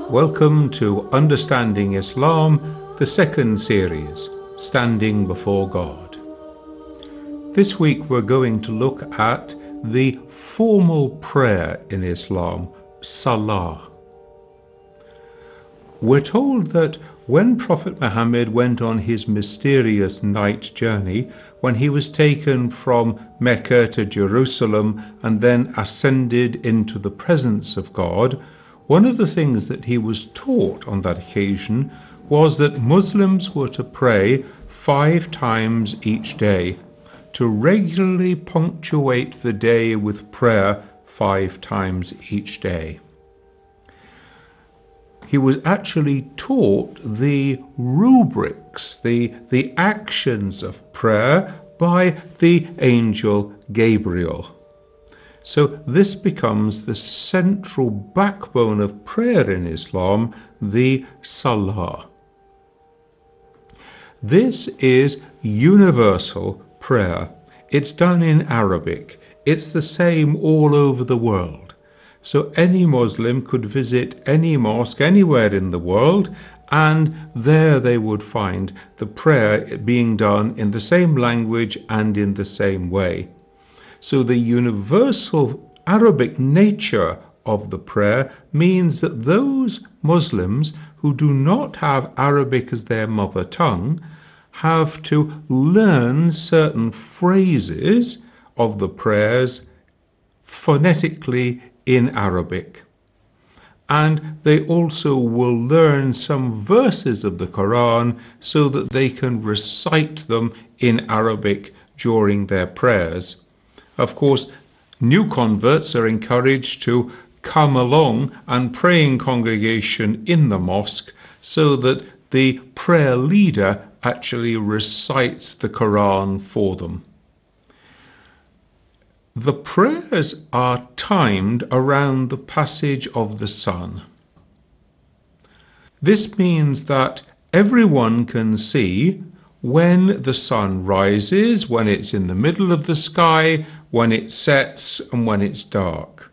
Welcome to Understanding Islam, the second series, Standing Before God. This week we're going to look at the formal prayer in Islam, salat. We're told that when Prophet Muhammad went on his mysterious night journey, when he was taken from Mecca to Jerusalem and then ascended into the presence of God, one of the things that he was taught on that occasion was that Muslims were to pray 5 times each day, to regularly punctuate the day with prayer 5 times each day. He was actually taught the rubrics, the actions of prayer by the angel Gabriel. So this becomes the central backbone of prayer in Islam, the salah. This is universal prayer. It's done in Arabic. It's the same all over the world. So any Muslim could visit any mosque anywhere in the world, and there they would find the prayer being done in the same language and in the same way. So the universal Arabic nature of the prayer means that those Muslims who do not have Arabic as their mother tongue have to learn certain phrases of the prayers phonetically in Arabic. And they also will learn some verses of the Quran so that they can recite them in Arabic during their prayers. Of course, new converts are encouraged to come along and pray in congregation in the mosque so that the prayer leader actually recites the Quran for them. The prayers are timed around the passage of the sun. This means that everyone can see when the sun rises, when it's in the middle of the sky, when it sets, and when it's dark.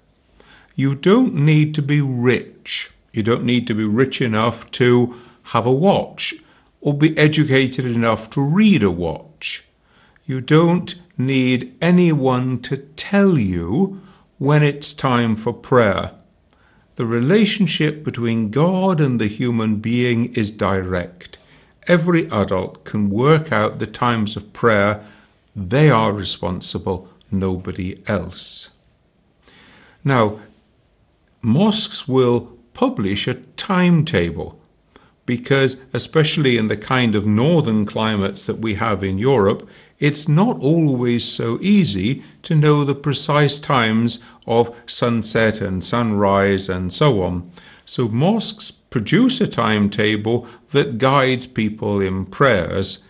You don't need to be rich. You don't need to be rich enough to have a watch or be educated enough to read a watch. You don't need anyone to tell you when it's time for prayer. The relationship between God and the human being is direct. Every adult can work out the times of prayer. They are responsible, nobody else. Now, mosques will publish a timetable because, especially in the kind of northern climates that we have in Europe, it's not always so easy to know the precise times of sunset and sunrise and so on. So mosques produce a timetable that guides people in prayers.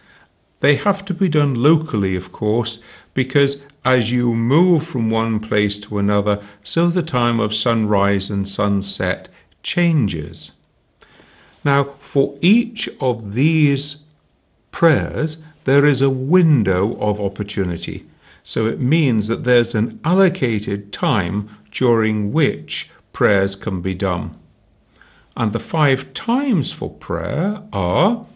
They have to be done locally, of course, because as you move from one place to another, so the time of sunrise and sunset changes. Now, for each of these prayers, there is a window of opportunity. So it means that there's an allocated time during which prayers can be done. And the 5 times for prayer are,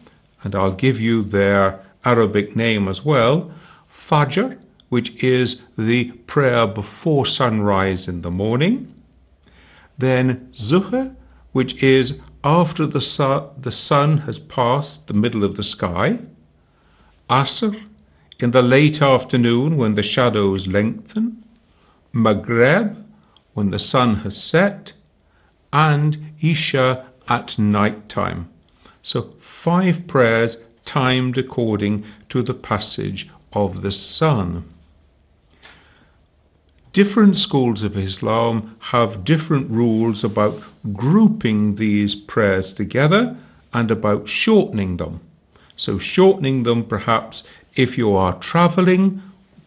and I'll give you their Arabic name as well, Fajr, which is the prayer before sunrise in the morning. Then Zuhr, which is after the sun has passed the middle of the sky. Asr, in the late afternoon when the shadows lengthen. Maghrib, when the sun has set. And Isha at night time. So 5 prayers timed according to the passage of the sun. Different schools of Islam have different rules about grouping these prayers together and about shortening them. So shortening them perhaps if you are traveling,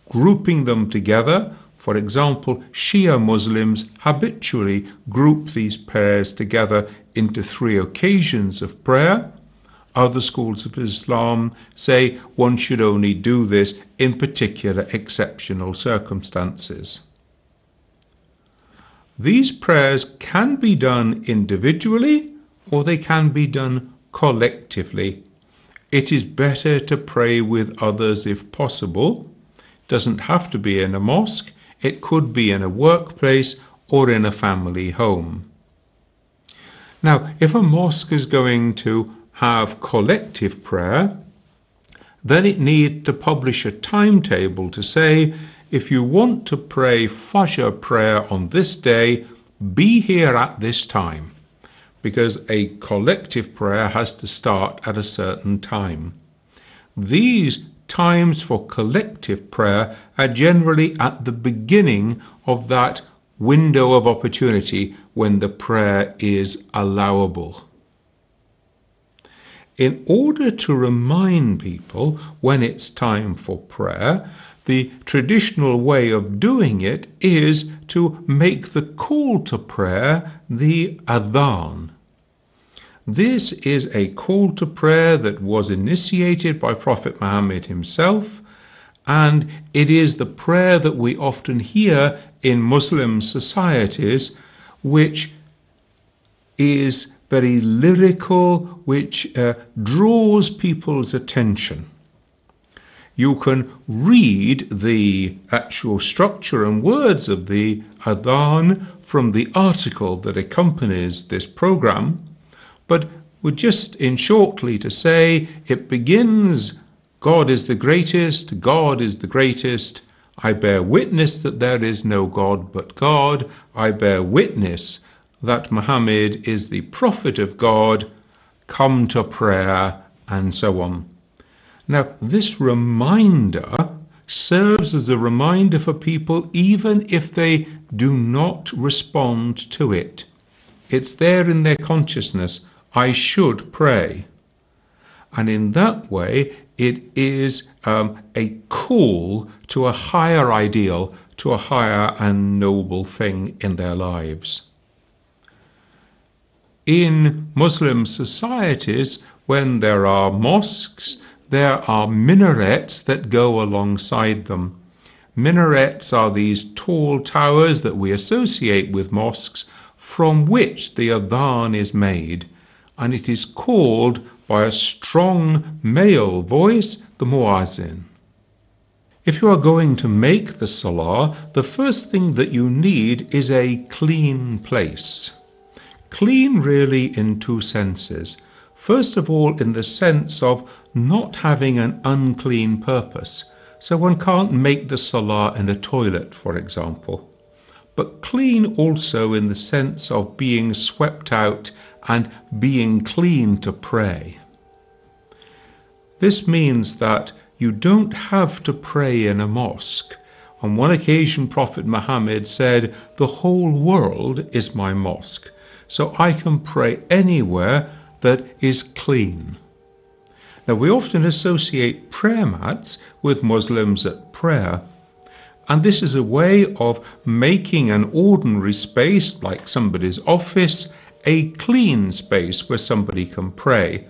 grouping them together. For example, Shia Muslims habitually group these prayers together into 3 occasions of prayer. Other schools of Islam say one should only do this in particular exceptional circumstances. These prayers can be done individually or they can be done collectively. It is better to pray with others if possible. It doesn't have to be in a mosque. It could be in a workplace or in a family home. Now, if a mosque is going to have collective prayer, then it needs to publish a timetable to say, if you want to pray Fajr prayer on this day, be here at this time, because a collective prayer has to start at a certain time. These times for collective prayer are generally at the beginning of that window of opportunity when the prayer is allowable. In order to remind people when it's time for prayer, the traditional way of doing it is to make the call to prayer the adhan. This is a call to prayer that was initiated by Prophet Muhammad himself, and it is the prayer that we often hear in Muslim societies, which is very lyrical, which draws people's attention. You can read the actual structure and words of the adhan from the article that accompanies this program, but we're just in shortly to say it begins, God is the greatest, God is the greatest. I bear witness that there is no God but God. I bear witness that Muhammad is the prophet of God. Come to prayer, and so on. Now, this reminder serves as a reminder for people even if they do not respond to it. It's there in their consciousness, I should pray. And in that way, it is a call to a higher ideal, to a higher and noble thing in their lives. In Muslim societies, when there are mosques, there are minarets that go alongside them. Minarets are these tall towers that we associate with mosques, from which the adhan is made, and it is called by a strong male voice, the muazzin. If you are going to make the salah, the first thing that you need is a clean place. Clean really in 2 senses. First of all, in the sense of not having an unclean purpose. So one can't make the salah in a toilet, for example. But clean also in the sense of being swept out and being clean to pray. This means that you don't have to pray in a mosque. On one occasion, Prophet Muhammad said, "The whole world is my mosque, so I can pray anywhere that is clean." Now, we often associate prayer mats with Muslims at prayer, and this is a way of making an ordinary space, like somebody's office, a clean space where somebody can pray.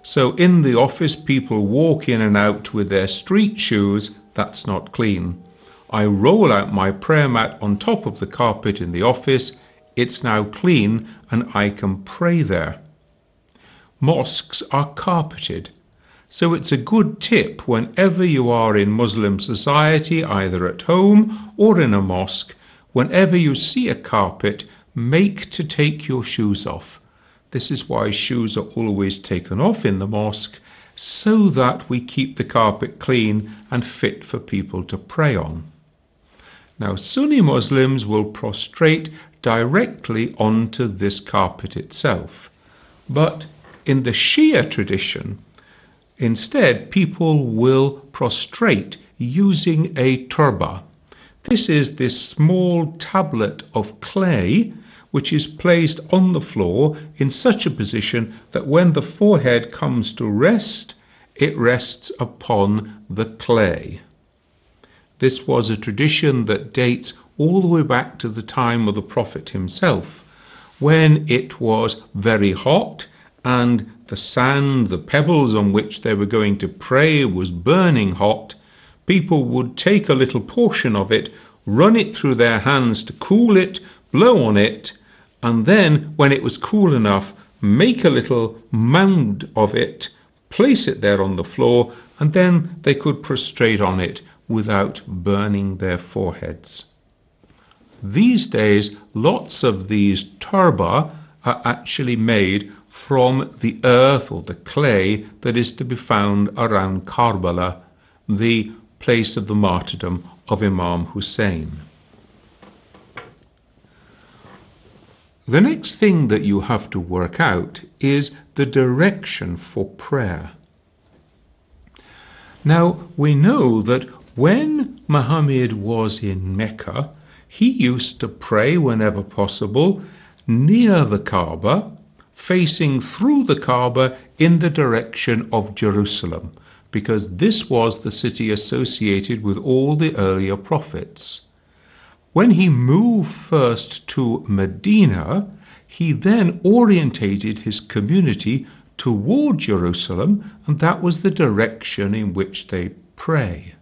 So in the office, people walk in and out with their street shoes. That's not clean. I roll out my prayer mat on top of the carpet in the office. It's now clean and I can pray there. Mosques are carpeted. So it's a good tip whenever you are in Muslim society, either at home or in a mosque, whenever you see a carpet, make to take your shoes off. This is why shoes are always taken off in the mosque, so that we keep the carpet clean and fit for people to pray on. Now, Sunni Muslims will prostrate directly onto this carpet itself. But in the Shia tradition, instead, people will prostrate using a turba. This is this small tablet of clay which is placed on the floor in such a position that when the forehead comes to rest, it rests upon the clay. This was a tradition that dates all the way back to the time of the Prophet himself, when it was very hot and the sand, the pebbles on which they were going to pray was burning hot, people would take a little portion of it, run it through their hands to cool it, blow on it, and then when it was cool enough, make a little mound of it, place it there on the floor, and then they could prostrate on it without burning their foreheads. These days, lots of these turba are actually made from the earth or the clay that is to be found around Karbala, the place of the martyrdom of Imam Hussein. The next thing that you have to work out is the direction for prayer. Now, we know that when Muhammad was in Mecca, he used to pray whenever possible near the Kaaba, facing through the Kaaba in the direction of Jerusalem, because this was the city associated with all the earlier prophets. When he moved first to Medina, he then orientated his community toward Jerusalem, and that was the direction in which they pray.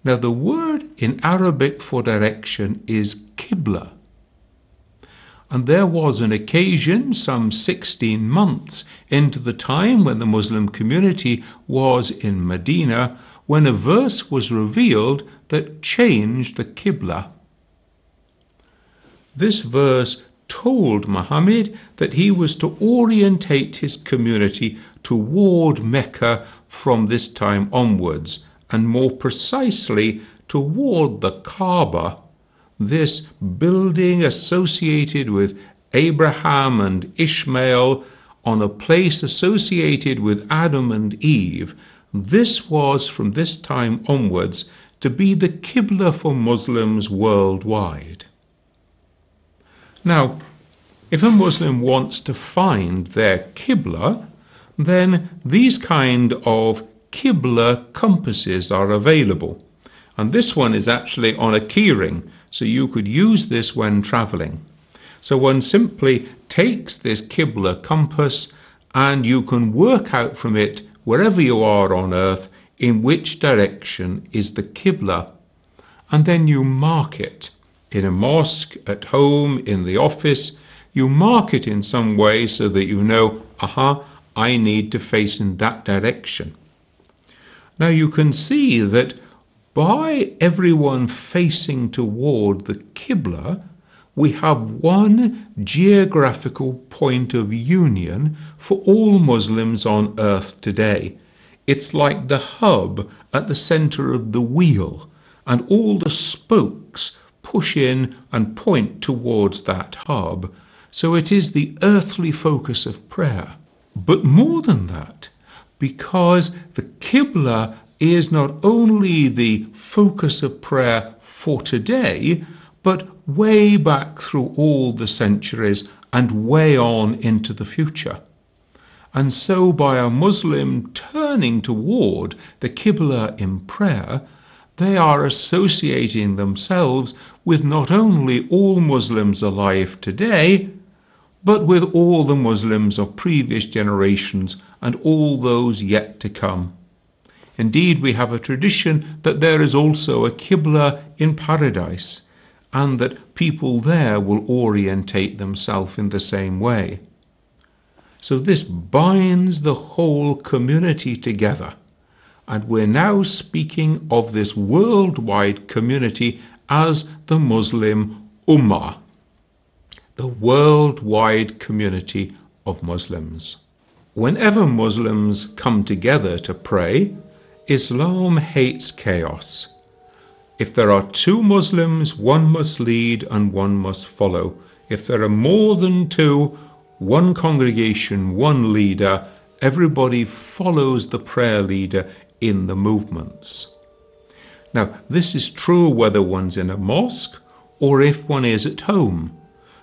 Now, the word in Arabic for direction is Qibla. And there was an occasion some 16 months into the time when the Muslim community was in Medina, when a verse was revealed that changed the Qibla. This verse told Muhammad that he was to orientate his community toward Mecca from this time onwards, and more precisely toward the Kaaba, this building associated with Abraham and Ishmael on a place associated with Adam and Eve. This was from this time onwards to be the Qibla for Muslims worldwide. Now, if a Muslim wants to find their Qibla, then these kind of Qibla compasses are available. And this one is actually on a keyring, so you could use this when traveling. So one simply takes this Qibla compass and you can work out from it, wherever you are on earth, in which direction is the Qibla. And then you mark it. In a mosque, at home, in the office, you mark it in some way so that you know, I need to face in that direction. Now you can see that by everyone facing toward the Qibla, we have one geographical point of union for all Muslims on earth today. It's like the hub at the center of the wheel, and all the spokes push in and point towards that hub. So it is the earthly focus of prayer. But more than that, because the Qibla is not only the focus of prayer for today, but way back through all the centuries and way on into the future. And so by a Muslim turning toward the Qibla in prayer, they are associating themselves with not only all Muslims alive today, but with all the Muslims of previous generations and all those yet to come. Indeed, we have a tradition that there is also a Qibla in paradise, and that people there will orientate themselves in the same way. So this binds the whole community together, and we're now speaking of this worldwide community as the Muslim Ummah, the worldwide community of Muslims. Whenever Muslims come together to pray, Islam hates chaos. If there are two Muslims, one must lead and one must follow. If there are more than two, one congregation, one leader, everybody follows the prayer leader in the movements. Now, this is true whether one's in a mosque or if one is at home.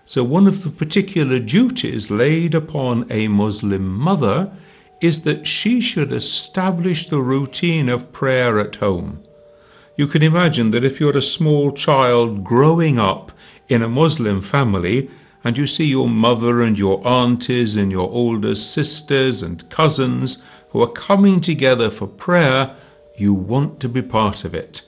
So one of the particular duties laid upon a Muslim mother is that she should establish the routine of prayer at home. You can imagine that if you're a small child growing up in a Muslim family, and you see your mother and your aunties and your older sisters and cousins who are coming together for prayer, you want to be part of it.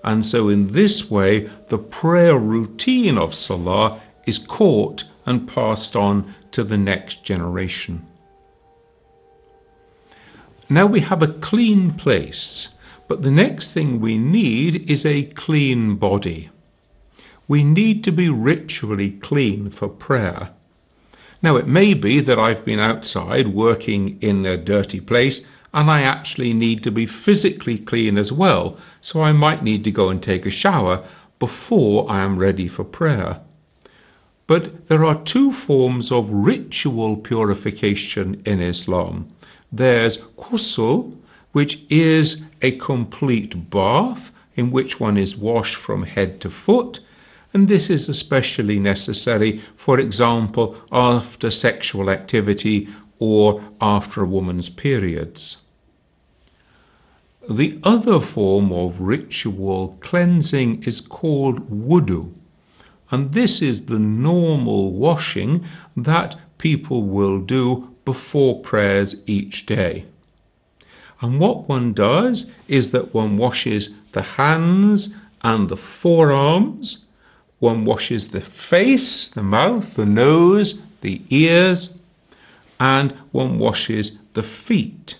And so in this way, the prayer routine of Salah is caught and passed on to the next generation. Now we have a clean place, but the next thing we need is a clean body. We need to be ritually clean for prayer. Now it may be that I've been outside working in a dirty place and I actually need to be physically clean as well, so I might need to go and take a shower before I am ready for prayer. But there are two forms of ritual purification in Islam. There's ghusl, which is a complete bath in which one is washed from head to foot, and this is especially necessary, for example, after sexual activity or after a woman's periods. The other form of ritual cleansing is called wudu, and this is the normal washing that people will do before prayers each day. And what one does is that one washes the hands and the forearms, one washes the face, the mouth, the nose, the ears, and one washes the feet.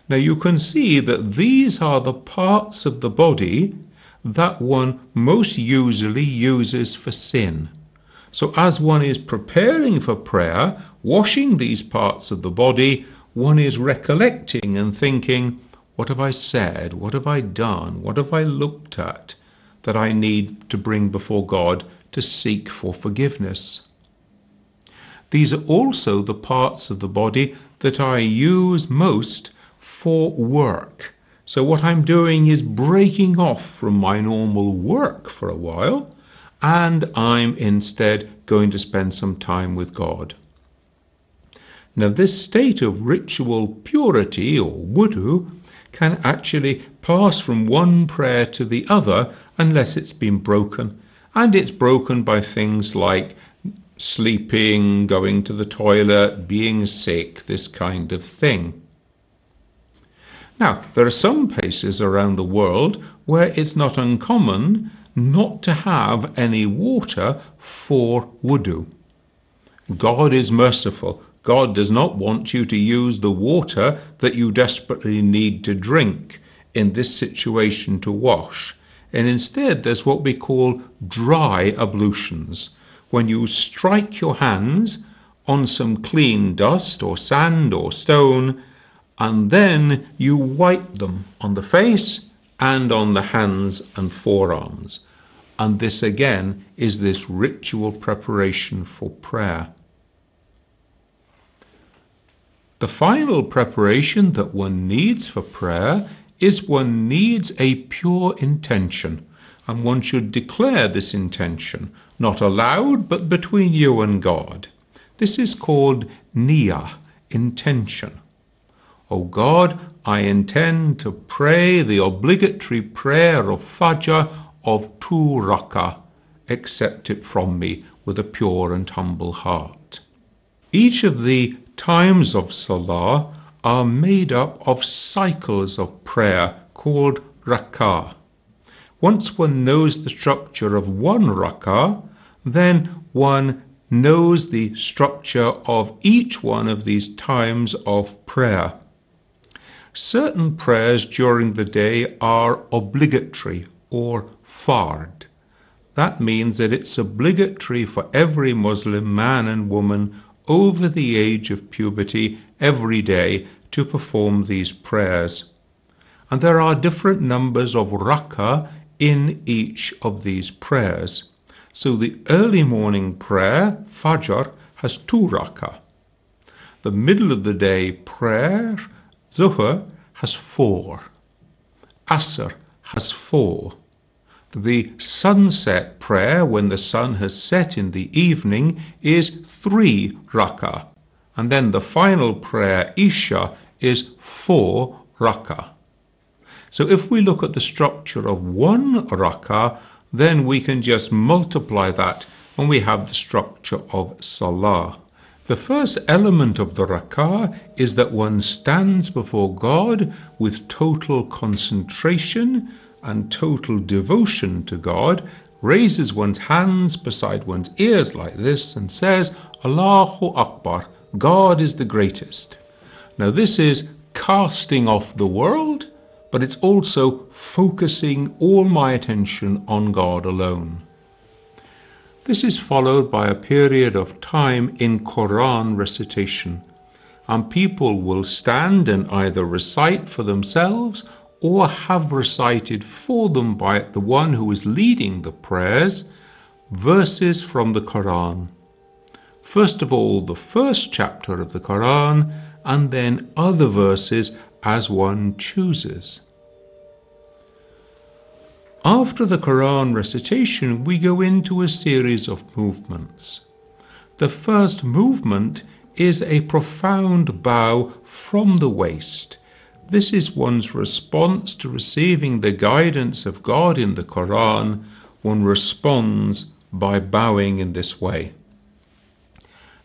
Now you can see that these are the parts of the body that one most usually uses for sin. So as one is preparing for prayer, washing these parts of the body, one is recollecting and thinking, what have I said? What have I done? What have I looked at that I need to bring before God to seek for forgiveness? These are also the parts of the body that I use most for work. So what I'm doing is breaking off from my normal work for a while, and I'm instead going to spend some time with God. Now this state of ritual purity, or wudu, can actually pass from one prayer to the other unless it's been broken. And it's broken by things like sleeping, going to the toilet, being sick, this kind of thing. Now, there are some places around the world where it's not uncommon not to have any water for wudu. God is merciful. God does not want you to use the water that you desperately need to drink in this situation to wash. And instead, there's what we call dry ablutions, when you strike your hands on some clean dust or sand or stone, and then you wipe them on the face and on the hands and forearms. And this again is this ritual preparation for prayer. The final preparation that one needs for prayer is one needs a pure intention, and one should declare this intention, not aloud, but between you and God. This is called niyyah, intention. O God, I intend to pray the obligatory prayer of Fajr of 2 rak'ah. Accept it from me with a pure and humble heart. Each of the times of Salah are made up of cycles of prayer called rak'ah. Once one knows the structure of 1 rak'ah, then one knows the structure of each one of these times of prayer. Certain prayers during the day are obligatory or fard. That means that it's obligatory for every Muslim man and woman over the age of puberty every day to perform these prayers. And there are different numbers of rak'ah in each of these prayers. So the early morning prayer, Fajr, has 2 rak'ah. The middle of the day prayer, Zuhr, has 4. Asr has 4. The sunset prayer, when the sun has set in the evening, is 3 rak'ah. And then the final prayer, Isha, is 4 rak'ah. So if we look at the structure of 1 rak'ah, then we can just multiply that and we have the structure of salah. The first element of the rak'ah is that one stands before God with total concentration and total devotion to God, raises one's hands beside one's ears like this and says, Allahu Akbar, God is the greatest. Now this is casting off the world, but it's also focusing all my attention on God alone. This is followed by a period of time in Quran recitation, and people will stand and either recite for themselves or have recited for them by the one who is leading the prayers, verses from the Quran. First of all, the first chapter of the Quran, and then other verses as one chooses. After the Quran recitation, we go into a series of movements. The first movement is a profound bow from the waist. This is one's response to receiving the guidance of God in the Quran. One responds by bowing in this way.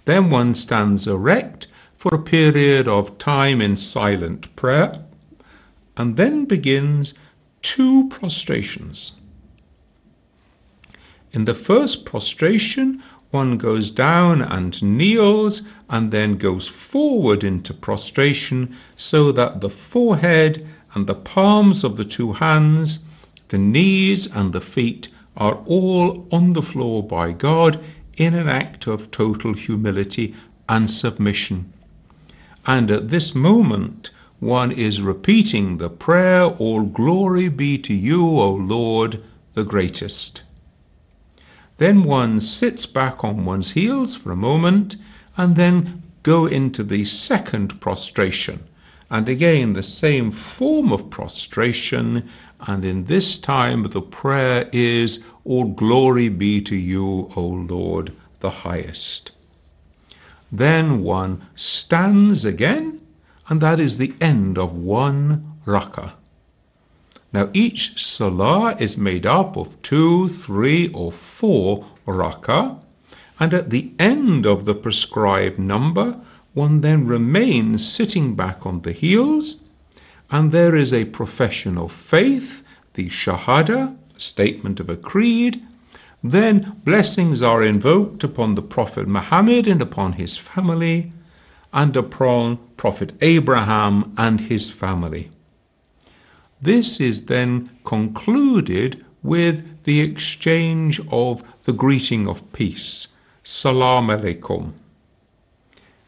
Then one stands erect for a period of time in silent prayer, and then begins 2 prostrations. In the first prostration, one goes down and kneels and then goes forward into prostration so that the forehead and the palms of the 2 hands, the knees and the feet are all on the floor by God in an act of total humility and submission. And at this moment, one is repeating the prayer, all glory be to you, O Lord, the greatest. Then one sits back on one's heels for a moment and then go into the second prostration. And again, the same form of prostration. And in this time, the prayer is, all glory be to you, O Lord, the highest. Then one stands again, and that is the end of 1 rak'ah. Now each salah is made up of 2, 3 or 4 rak'ah, and at the end of the prescribed number, one then remains sitting back on the heels, and there is a profession of faith, the shahada, statement of a creed. Then blessings are invoked upon the Prophet Muhammad and upon his family, and upon Prophet Abraham and his family. This is then concluded with the exchange of the greeting of peace, Salam alaikum.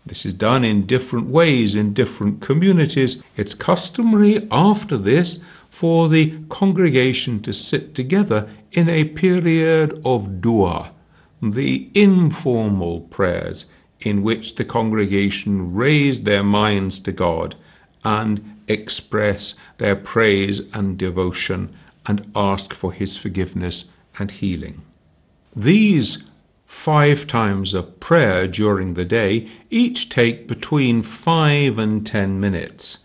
This is done in different ways in different communities. It's customary after this for the congregation to sit together in a period of dua, the informal prayers in which the congregation raise their minds to God and express their praise and devotion and ask for his forgiveness and healing. These 5 times of prayer during the day each take between 5 and 10 minutes.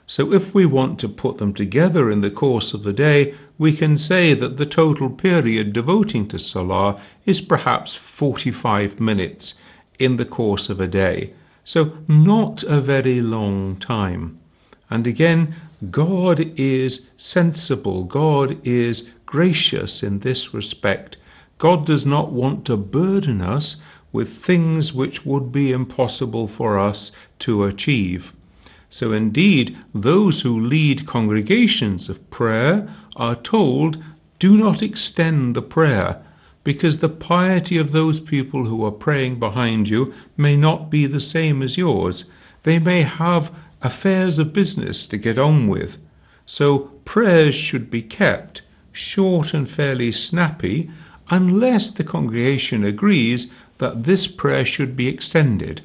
So if we want to put them together in the course of the day, we can say that the total period devoting to Salah is perhaps 45 minutes in the course of a day. So not a very long time. And again, God is sensible. God is gracious in this respect. God does not want to burden us with things which would be impossible for us to achieve. So indeed, those who lead congregations of prayer are told, do not extend the prayer, because the piety of those people who are praying behind you may not be the same as yours. They may have affairs of business to get on with. So prayers should be kept short and fairly snappy, unless the congregation agrees that this prayer should be extended.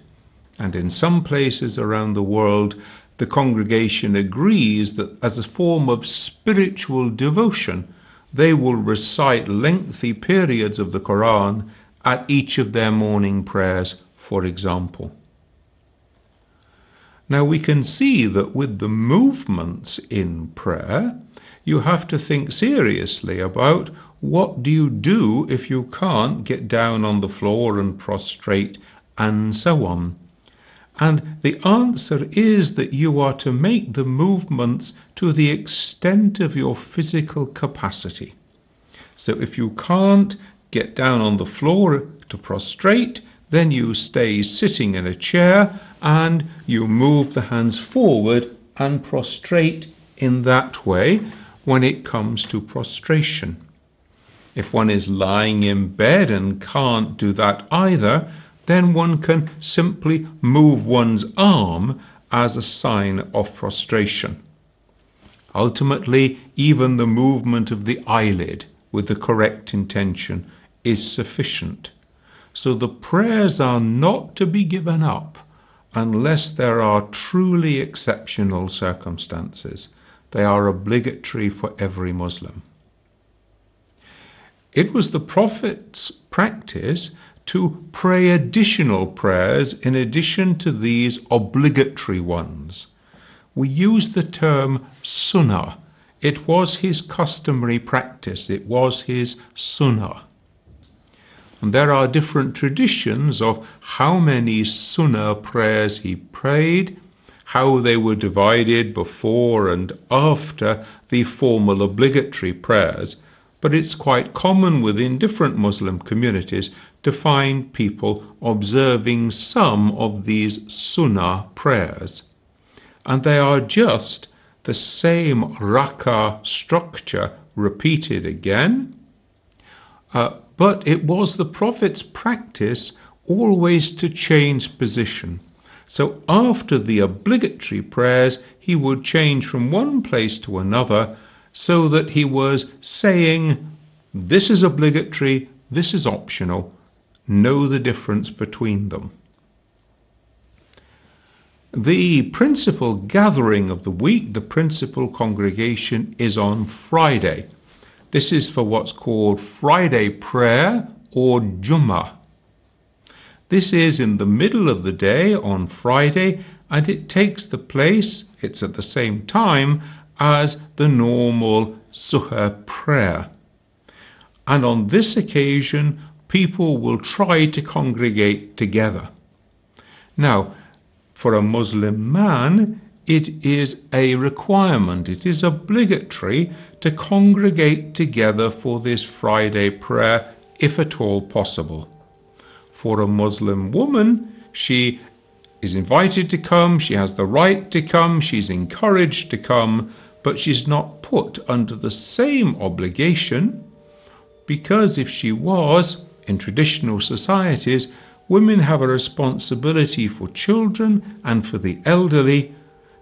And in some places around the world, the congregation agrees that as a form of spiritual devotion, they will recite lengthy periods of the Quran at each of their morning prayers, for example. Now we can see that with the movements in prayer, you have to think seriously about what do you do if you can't get down on the floor and prostrate and so on? And the answer is that you are to make the movements to the extent of your physical capacity. So if you can't get down on the floor to prostrate, then you stay sitting in a chair and you move the hands forward and prostrate in that way when it comes to prostration. If one is lying in bed and can't do that either, then one can simply move one's arm as a sign of prostration. Ultimately, even the movement of the eyelid with the correct intention is sufficient. So the prayers are not to be given up unless there are truly exceptional circumstances. They are obligatory for every Muslim. It was the Prophet's practice to pray additional prayers in addition to these obligatory ones. We use the term sunnah. It was his customary practice. It was his sunnah. And there are different traditions of how many sunnah prayers he prayed, how they were divided before and after the formal obligatory prayers. But it's quite common within different Muslim communities to find people observing some of these sunnah prayers. And they are just the same rak'ah structure repeated again. But it was the Prophet's practice always to change position. So after the obligatory prayers, he would change from one place to another, so that he was saying, this is obligatory, this is optional. Know the difference between them. The principal gathering of the week, the principal congregation, is on Friday. This is for what's called Friday prayer or Jummah. This is in the middle of the day on Friday, and it takes the place, it's at the same time as the normal Zuhr prayer. And on this occasion, people will try to congregate together. Now, for a Muslim man, it is a requirement, it is obligatory to congregate together for this Friday prayer, if at all possible. For a Muslim woman, she is invited to come, she has the right to come, she's encouraged to come, but she's not put under the same obligation, because if she was, in traditional societies, women have a responsibility for children and for the elderly.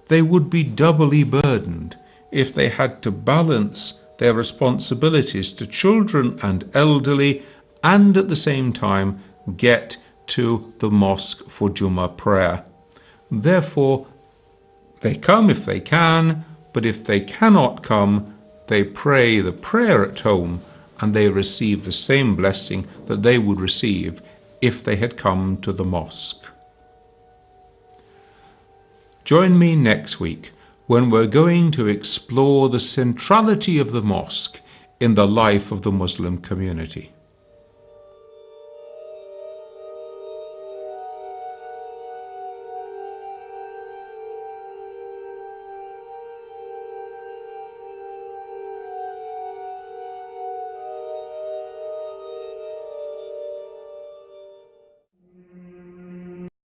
They would be doubly burdened if they had to balance their responsibilities to children and elderly and at the same time get to the mosque for Jummah prayer. Therefore, they come if they can, but if they cannot come, they pray the prayer at home and they receive the same blessing that they would receive if they had come to the mosque. Join me next week when we're going to explore the centrality of the mosque in the life of the Muslim community.